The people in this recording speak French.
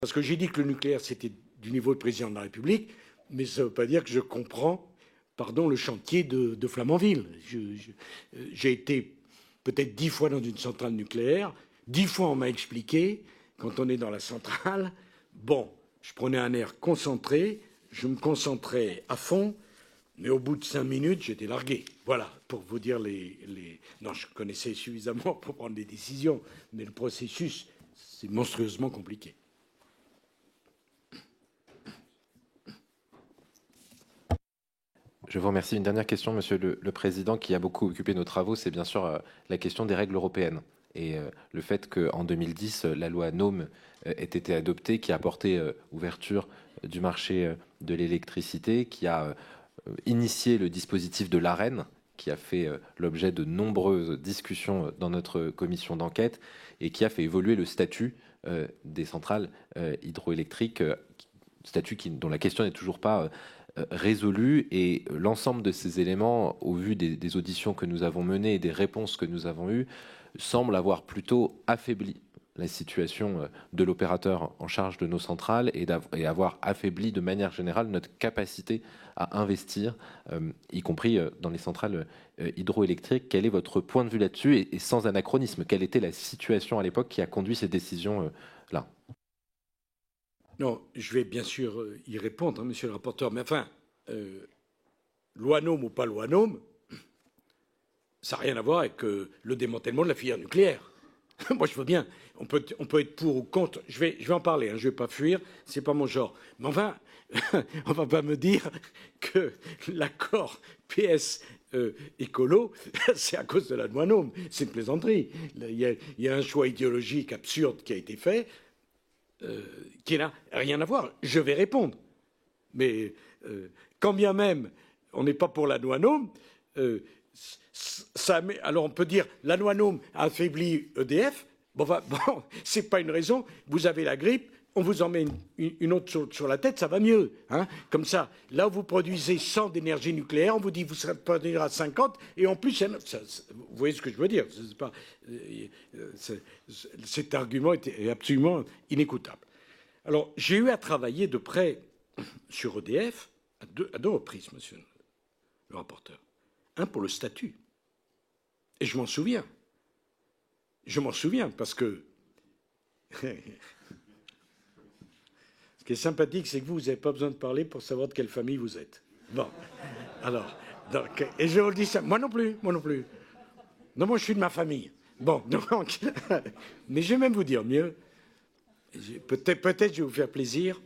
Parce que j'ai dit que le nucléaire, c'était du niveau de président de la République, mais ça ne veut pas dire que je comprends, pardon, le chantier de Flamanville. J'ai été peut-être 10 fois dans une centrale nucléaire, 10 fois on m'a expliqué, quand on est dans la centrale, bon, je prenais un air concentré, je me concentrais à fond, mais au bout de 5 minutes, j'étais largué. Voilà, pour vous dire Non, je connaissais suffisamment pour prendre des décisions, mais le processus, c'est monstrueusement compliqué. Je vous remercie. Une dernière question, Monsieur le Président, qui a beaucoup occupé nos travaux, c'est bien sûr la question des règles européennes. Et le fait qu'en 2010, la loi NOM ait été adoptée, qui a apporté ouverture du marché de l'électricité, qui a initié le dispositif de l'AREN, qui a fait l'objet de nombreuses discussions dans notre commission d'enquête et qui a fait évoluer le statut des centrales hydroélectriques, statut dont la question n'est toujours pas résolue. Et l'ensemble de ces éléments, au vu des auditions que nous avons menées et des réponses que nous avons eues, semble avoir plutôt affaibli la situation de l'opérateur en charge de nos centrales et avoir affaibli de manière générale notre capacité à investir, y compris dans les centrales hydroélectriques. Quel est votre point de vue là-dessus et sans anachronisme, quelle était la situation à l'époque qui a conduit ces décisions-là? Non, je vais bien sûr y répondre, hein, monsieur le rapporteur, mais enfin, loi NOM ou pas loi NOM, ça n'a rien à voir avec le démantèlement de la filière nucléaire. Moi, je veux bien. On peut être pour ou contre. Je vais en parler. Hein, je ne vais pas fuir. C'est pas mon genre. Mais enfin, on va pas me dire que l'accord PS écolo, c'est à cause de la loi NOM. C'est une plaisanterie. Il y a un choix idéologique absurde qui a été fait, qui n'a rien à voir. Je vais répondre. Mais quand bien même on n'est pas pour la loi NOM, alors on peut dire la loi NOM a affaibli EDF. Bon, c'est pas une raison. Vous avez la grippe, on vous en met une autre sur la tête, ça va mieux. Hein, comme ça, là où vous produisez 100 d'énergie nucléaire, on vous dit vous serez produire à 50, et en plus, vous voyez ce que je veux dire. Cet argument est absolument inécoutable. Alors, j'ai eu à travailler de près sur EDF à deux reprises, monsieur le rapporteur. Un pour le statut. Et je m'en souviens. Je m'en souviens parce que ce qui est sympathique, c'est que vous n'avez pas besoin de parler pour savoir de quelle famille vous êtes. Bon, alors, donc, et je vous le dis ça, moi non plus. Non, moi je suis de ma famille. Bon, donc, mais je vais même vous dire mieux. Peut-être je vais vous faire plaisir.